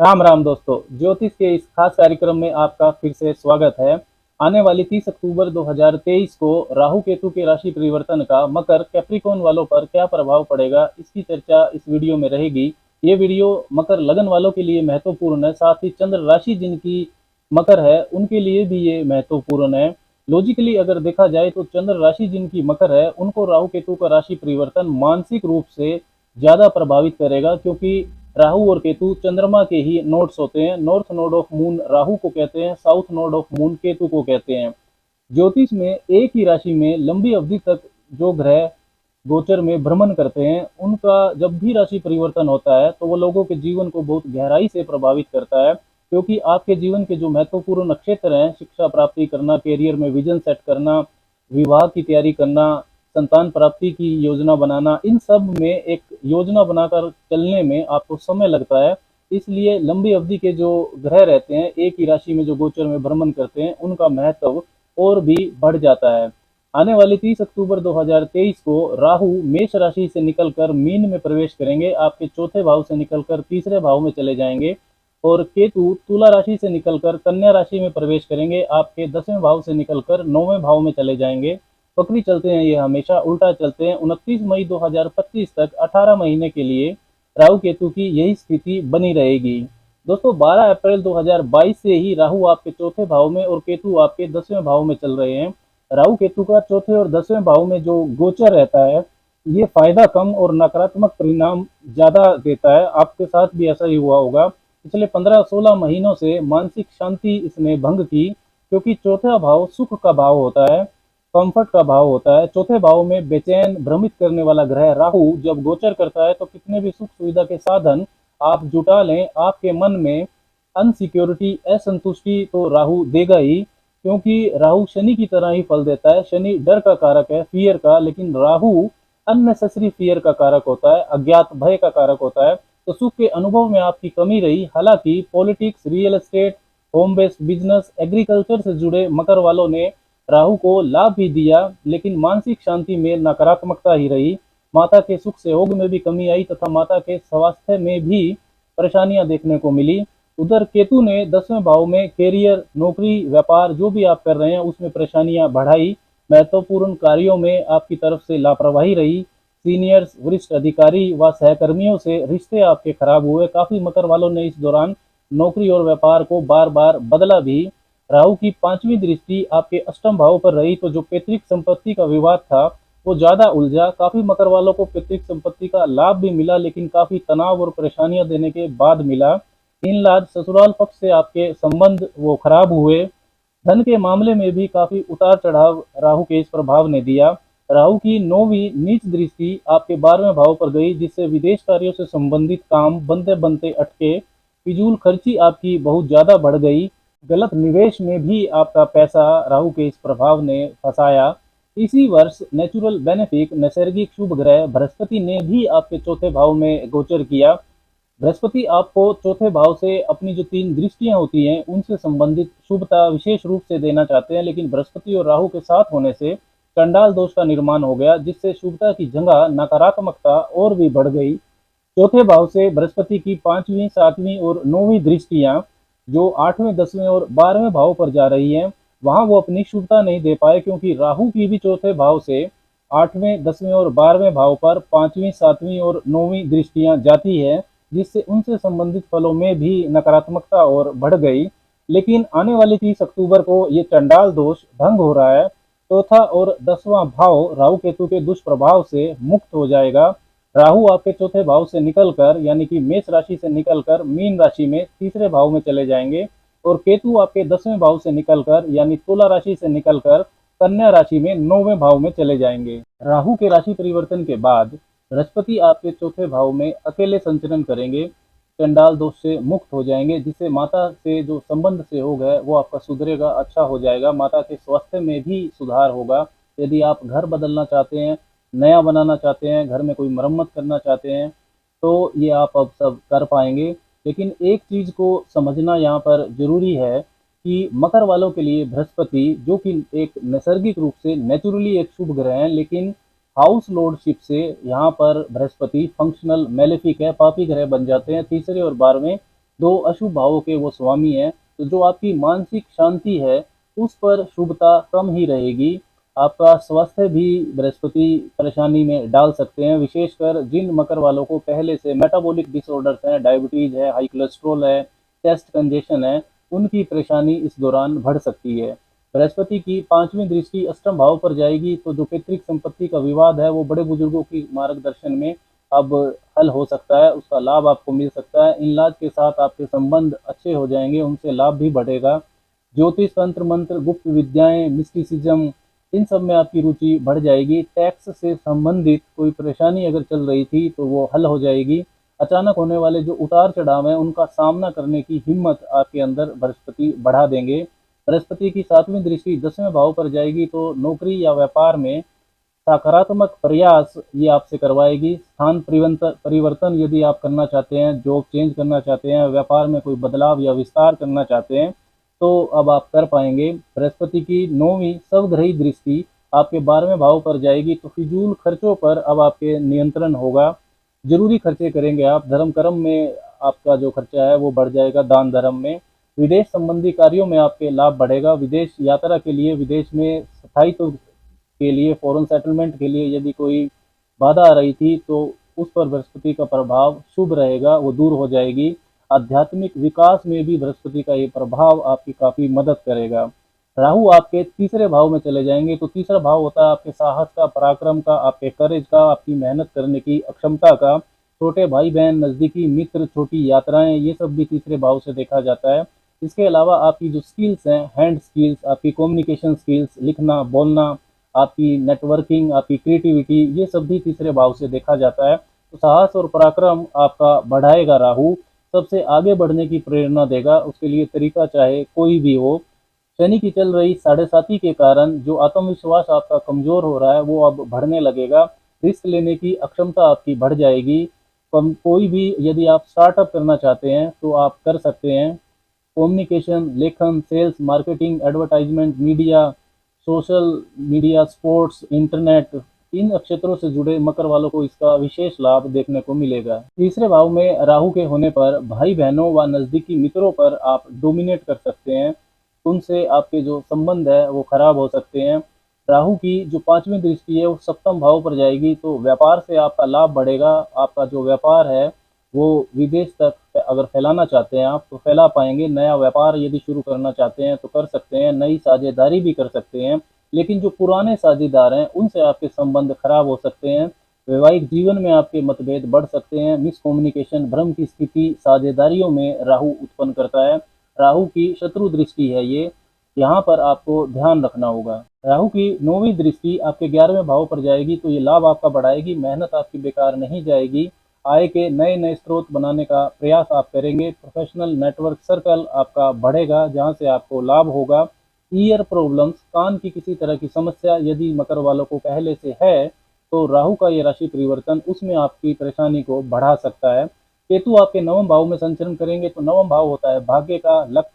राम राम दोस्तों, ज्योतिष के इस खास कार्यक्रम में आपका फिर से स्वागत है। आने वाली 30 अक्टूबर 2023 को राहु केतु के राशि परिवर्तन का मकर कैप्रिकॉन वालों पर क्या प्रभाव पड़ेगा, इसकी चर्चा इस वीडियो में रहेगी। ये वीडियो मकर लगन वालों के लिए महत्वपूर्ण है, साथ ही चंद्र राशि जिनकी मकर है उनके लिए भी ये महत्वपूर्ण है। लॉजिकली अगर देखा जाए तो चंद्र राशि जिनकी मकर है उनको राहु केतु का राशि परिवर्तन मानसिक रूप से ज्यादा प्रभावित करेगा, क्योंकि राहु और केतु चंद्रमा के ही नोड्स होते हैं। North node of moon Rahu को कहते हैं, south node of moon Ketu को कहते हैं। ज्योतिष में एक ही राशि में लंबी अवधि तक जो ग्रह गोचर में भ्रमण करते हैं उनका जब भी राशि परिवर्तन होता है तो वो लोगों के जीवन को बहुत गहराई से प्रभावित करता है, क्योंकि आपके जीवन के जो महत्वपूर्ण नक्षत्र हैं, शिक्षा प्राप्ति करना, कैरियर में विजन सेट करना, विवाह की तैयारी करना, संतान प्राप्ति की योजना बनाना, इन सब में एक योजना बनाकर चलने में आपको समय लगता है। इसलिए लंबी अवधि के जो ग्रह रहते हैं एक ही राशि में जो गोचर में भ्रमण करते हैं उनका महत्व और भी बढ़ जाता है। आने वाली 30 अक्टूबर 2023 को राहु मेष राशि से निकलकर मीन में प्रवेश करेंगे, आपके चौथे भाव से निकलकर तीसरे भाव में चले जाएंगे। और केतु तुला राशि से निकलकर कन्या राशि में प्रवेश करेंगे, आपके 10वें भाव से निकलकर 9वें भाव में चले जाएंगे। वक्री चलते हैं, ये हमेशा उल्टा चलते हैं। 29 मई 2025 तक 18 महीने के लिए राहु केतु की यही स्थिति बनी रहेगी। दोस्तों 12 अप्रैल 2022 से ही राहु आपके चौथे भाव में और केतु आपके 10वें भाव में चल रहे हैं। राहु केतु का चौथे और 10वें भाव में जो गोचर रहता है ये फायदा कम और नकारात्मक परिणाम ज्यादा देता है। आपके साथ भी ऐसा ही हुआ होगा। पिछले 15-16 महीनों से मानसिक शांति इसने भंग की, क्योंकि चौथा भाव सुख का भाव होता है, कंफर्ट का भाव होता है। चौथे भाव में बेचैन भ्रमित करने वाला ग्रह राहु जब गोचर करता है तो कितने भी सुख सुविधा के साधन आप जुटा लें, आपके मन में अनसिक्योरिटी, असंतुष्टि तो राहु देगा ही, क्योंकि राहु शनि की तरह ही फल देता है। शनि डर का कारक है, फियर का, लेकिन राहु अननेसेसरी फियर का कारक होता है, अज्ञात भय का कारक होता है। तो सुख के अनुभव में आपकी कमी रही। हालांकि politics, real estate, home based business, agriculture से जुड़े मकर वालों ने राहु को लाभ भी दिया, लेकिन मानसिक शांति में नकारात्मकता ही रही। माता के सुख सहयोग में भी कमी आई तथा माता के स्वास्थ्य में भी परेशानियां देखने को मिली। उधर केतु ने 10वें भाव में कैरियर, नौकरी, व्यापार जो भी आप कर रहे हैं उसमें परेशानियां बढ़ाई। महत्वपूर्ण कार्यों में आपकी तरफ से लापरवाही रही। सीनियर्स, वरिष्ठ अधिकारी व सहकर्मियों से रिश्ते आपके खराब हुए। काफी मकर वालों ने इस दौरान नौकरी और व्यापार को बार बार बदला भी। राहु की 5वीं दृष्टि आपके अष्टम भाव पर रही तो जो पैतृक संपत्ति का विवाद था वो ज्यादा उलझा। काफी मकर वालों को पैतृक संपत्ति का लाभ भी मिला, लेकिन काफी तनाव और परेशानियां देने के बाद मिला। इन लाज ससुराल पक्ष से आपके संबंध वो खराब हुए। धन के मामले में भी काफी उतार चढ़ाव राहु के इस प्रभाव ने दिया। राहु की 9वीं नीच दृष्टि आपके 12वें भाव पर गई, जिससे विदेश कार्यों से संबंधित काम बनते बनते अटके। फिजूल खर्ची आपकी बहुत ज्यादा बढ़ गई। गलत निवेश में भी आपका पैसा राहु के इस प्रभाव ने फंसाया। इसी वर्ष नेचुरल बेनिफिक, नैसर्गिक शुभ ग्रह बृहस्पति ने भी आपके चौथे भाव में गोचर किया। बृहस्पति आपको चौथे भाव से अपनी जो 3 दृष्टियां होती हैं उनसे संबंधित शुभता विशेष रूप से देना चाहते हैं, लेकिन बृहस्पति और राहु के साथ होने से चंडाल दोष का निर्माण हो गया, जिससे शुभता की जगह नकारात्मकता और भी बढ़ गई। चौथे भाव से बृहस्पति की 5वीं, 7वीं और 9वीं दृष्टियां जो 8वें, 10वें और 12वें भाव पर जा रही हैं, वहां वो अपनी शुभता नहीं दे पाए, क्योंकि राहु की भी चौथे भाव से 8वें, 10वें और 12वें भाव पर 5वीं, 7वीं और 9वीं दृष्टियां जाती है, जिससे उनसे संबंधित फलों में भी नकारात्मकता और बढ़ गई। लेकिन आने वाली 30 अक्टूबर को ये चंडाल दोष भंग हो रहा है। चौथा और 10वां भाव राहु केतु के दुष्प्रभाव से मुक्त हो जाएगा। राहु आपके चौथे भाव से निकलकर यानी कि मेष राशि से निकलकर मीन राशि में तीसरे भाव में चले जाएंगे, और केतु आपके 10वें भाव से निकलकर यानी तुला राशि से निकलकर कन्या राशि में 9वें भाव में चले जाएंगे। राहु के राशि परिवर्तन के बाद बृहस्पति आपके चौथे भाव में अकेले संचरण करेंगे, चंडाल दोष से मुक्त हो जाएंगे, जिससे माता से जो संबंध से हो गए वो आपका सुधरेगा, अच्छा हो जाएगा। माता के स्वास्थ्य में भी सुधार होगा। यदि आप घर बदलना चाहते हैं, नया बनाना चाहते हैं, घर में कोई मरम्मत करना चाहते हैं तो ये आप अब सब कर पाएंगे। लेकिन एक चीज़ को समझना यहाँ पर जरूरी है कि मकर वालों के लिए बृहस्पति, जो कि एक नैसर्गिक रूप से नेचुरली एक शुभ ग्रह है, लेकिन हाउस लॉर्डशिप से यहाँ पर बृहस्पति फंक्शनल मेलेफिक है, पापी ग्रह बन जाते हैं तीसरे और 12वें। दो अशुभ भावों के वो स्वामी हैं, तो जो आपकी मानसिक शांति है उस पर शुभता कम ही रहेगी। आपका स्वास्थ्य भी बृहस्पति परेशानी में डाल सकते हैं, विशेषकर जिन मकर वालों को पहले से मेटाबॉलिक डिसऑर्डर्स हैं, डायबिटीज है, हाई कोलेस्ट्रॉल है, चेस्ट कंजेशन है, उनकी परेशानी इस दौरान बढ़ सकती है। बृहस्पति की पांचवी दृष्टि अष्टम भाव पर जाएगी, तो जो पैतृक संपत्ति का विवाद है वो बड़े बुजुर्गों की मार्गदर्शन में अब हल हो सकता है, उसका लाभ आपको मिल सकता है। इन लाज के साथ आपके संबंध अच्छे हो जाएंगे, उनसे लाभ भी बढ़ेगा। ज्योतिष, तंत्र मंत्र, गुप्त विद्याएं, मिस्टिसिज्म, इन सब में आपकी रुचि बढ़ जाएगी। टैक्स से संबंधित कोई परेशानी अगर चल रही थी तो वो हल हो जाएगी। अचानक होने वाले जो उतार चढ़ाव हैं उनका सामना करने की हिम्मत आपके अंदर बृहस्पति बढ़ा देंगे। बृहस्पति की सातवीं दृष्टि दसवें भाव पर जाएगी, तो नौकरी या व्यापार में सकारात्मक प्रयास ये आपसे करवाएगी। स्थान परिवर्तन यदि आप करना चाहते हैं, जॉब चेंज करना चाहते हैं, व्यापार में कोई बदलाव या विस्तार करना चाहते हैं, तो अब आप कर पाएंगे। बृहस्पति की नौवीं स्वग्रही दृष्टि आपके 12वें भाव पर जाएगी, तो फिजूल खर्चों पर अब आपके नियंत्रण होगा। जरूरी खर्चे करेंगे आप, धर्म कर्म में आपका जो खर्चा है वो बढ़ जाएगा, दान धर्म में। विदेश संबंधी कार्यों में आपके लाभ बढ़ेगा। विदेश यात्रा के लिए, विदेश में स्थायित्व के लिए, फॉरेन सेटलमेंट के लिए यदि कोई बाधा आ रही थी तो उस पर बृहस्पति का प्रभाव शुभ रहेगा, वो दूर हो जाएगी। आध्यात्मिक विकास में भी बृहस्पति का ये प्रभाव आपकी काफी मदद करेगा। राहु आपके तीसरे भाव में चले जाएंगे, तो तीसरा भाव होता है आपके साहस का, पराक्रम का, आपके करेज का, आपकी मेहनत करने की अक्षमता का। छोटे भाई बहन, नजदीकी मित्र, छोटी यात्राएं, ये सब भी तीसरे भाव से देखा जाता है। इसके अलावा आपकी जो स्किल्स हैं, हैंड स्किल्स, आपकी कम्युनिकेशन स्किल्स, लिखना बोलना, आपकी नेटवर्किंग, आपकी क्रिएटिविटी, ये सब भी तीसरे भाव से देखा जाता है। तो साहस और पराक्रम आपका बढ़ाएगा राहु, सबसे आगे बढ़ने की प्रेरणा देगा। उसके लिए तरीका चाहे कोई भी हो। शनि की चल रही साढ़े साती के कारण जो आत्मविश्वास आपका कमजोर हो रहा है वो अब बढ़ने लगेगा। रिस्क लेने की अक्षमता आपकी बढ़ जाएगी। कोई भी यदि आप स्टार्टअप करना चाहते हैं तो आप कर सकते हैं। कम्युनिकेशन, लेखन, sales, marketing, advertisement, media, social media, sports, internet, इन क्षेत्रों से जुड़े मकर वालों को इसका विशेष लाभ देखने को मिलेगा। तीसरे भाव में राहु के होने पर भाई बहनों व नज़दीकी मित्रों पर आप डोमिनेट कर सकते हैं, उनसे आपके जो संबंध है वो खराब हो सकते हैं। राहु की जो पांचवी दृष्टि है वो सप्तम भाव पर जाएगी, तो व्यापार से आपका लाभ बढ़ेगा। आपका जो व्यापार है वो विदेश तक अगर फैलाना चाहते हैं आप तो फैला पाएंगे। नया व्यापार यदि शुरू करना चाहते हैं तो कर सकते हैं, नई साझेदारी भी कर सकते हैं। लेकिन जो पुराने साझेदार हैं उनसे आपके संबंध खराब हो सकते हैं। वैवाहिक जीवन में आपके मतभेद बढ़ सकते हैं। मिसकम्युनिकेशन, भ्रम की स्थिति साझेदारियों में राहु उत्पन्न करता है। राहु की शत्रु दृष्टि है ये, यहाँ पर आपको ध्यान रखना होगा। राहु की नौवीं दृष्टि आपके 11वें भाव पर जाएगी, तो ये लाभ आपका बढ़ाएगी। मेहनत आपकी बेकार नहीं जाएगी। आय के नए नए स्रोत बनाने का प्रयास आप करेंगे। प्रोफेशनल नेटवर्क सर्कल आपका बढ़ेगा जहां से आपको लाभ होगा। ईयर प्रॉब्लम्स, कान की किसी तरह की समस्या यदि मकर वालों को पहले से है तो राहु का ये राशि परिवर्तन उसमें आपकी परेशानी को बढ़ा सकता है। केतु आपके नवम भाव में संचरण करेंगे, तो नवम भाव होता है भाग्य का, लक,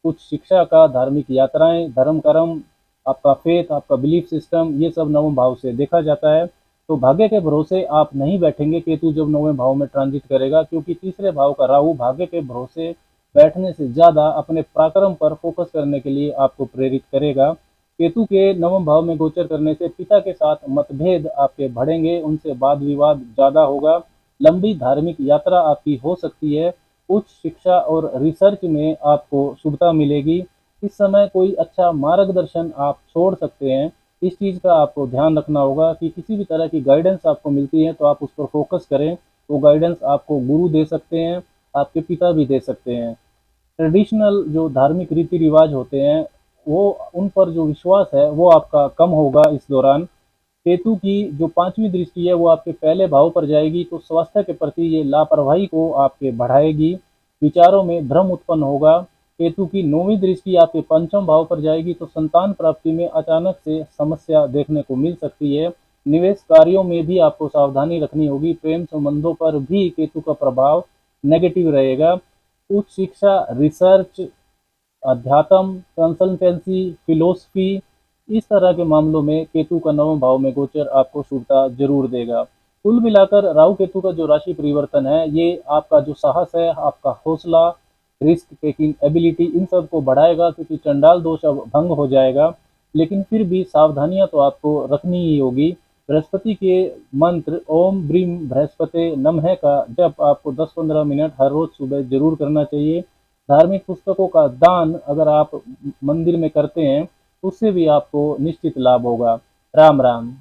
कुछ शिक्षा का, धार्मिक यात्राएं, धर्म कर्म, आपका फेथ, आपका बिलीफ सिस्टम, ये सब नवम भाव से देखा जाता है। तो भाग्य के भरोसे आप नहीं बैठेंगे केतु जब नौवें भाव में ट्रांजिट करेगा, क्योंकि तीसरे भाव का राहु भाग्य के भरोसे बैठने से ज्यादा अपने पराक्रम पर फोकस करने के लिए आपको प्रेरित करेगा। केतु के नवम भाव में गोचर करने से पिता के साथ मतभेद आपके बढ़ेंगे, उनसे वाद विवाद ज्यादा होगा। लंबी धार्मिक यात्रा आपकी हो सकती है। उच्च शिक्षा और रिसर्च में आपको शुभता मिलेगी। इस समय कोई अच्छा मार्गदर्शन आप छोड़ सकते हैं। इस चीज़ का आपको ध्यान रखना होगा कि किसी भी तरह की गाइडेंस आपको मिलती है तो आप उस पर फोकस करें। वो गाइडेंस आपको गुरु दे सकते हैं, आपके पिता भी दे सकते हैं। ट्रेडिशनल जो धार्मिक रीति रिवाज होते हैं वो, उन पर जो विश्वास है वो आपका कम होगा इस दौरान। केतु की जो पांचवी दृष्टि है वो आपके पहले भाव पर जाएगी, तो स्वास्थ्य के प्रति ये लापरवाही को आपके बढ़ाएगी। विचारों में भ्रम उत्पन्न होगा। केतु की नौवीं दृष्टि आपके पंचम भाव पर जाएगी, तो संतान प्राप्ति में अचानक से समस्या देखने को मिल सकती है। निवेश कार्यों में भी आपको सावधानी रखनी होगी। प्रेम संबंधों पर भी केतु का प्रभाव नेगेटिव रहेगा। उच्च शिक्षा, रिसर्च, अध्यात्म, कंसल्टेंसी, फिलोसफी, इस तरह के मामलों में केतु का नवम भाव में गोचर आपको शुभता जरूर देगा। कुल मिलाकर राहु केतु का जो राशि परिवर्तन है ये आपका जो साहस है, आपका हौसला, रिस्क टेकिंग एबिलिटी, इन सब को बढ़ाएगा, क्योंकि चंडाल दोष अब भंग हो जाएगा। लेकिन फिर भी सावधानियां तो आपको रखनी ही होगी। बृहस्पति के मंत्र ओम ब्रीम बृहस्पति नमः का जप आपको 10-15 मिनट हर रोज सुबह जरूर करना चाहिए। धार्मिक पुस्तकों का दान अगर आप मंदिर में करते हैं, उससे भी आपको निश्चित लाभ होगा। राम राम।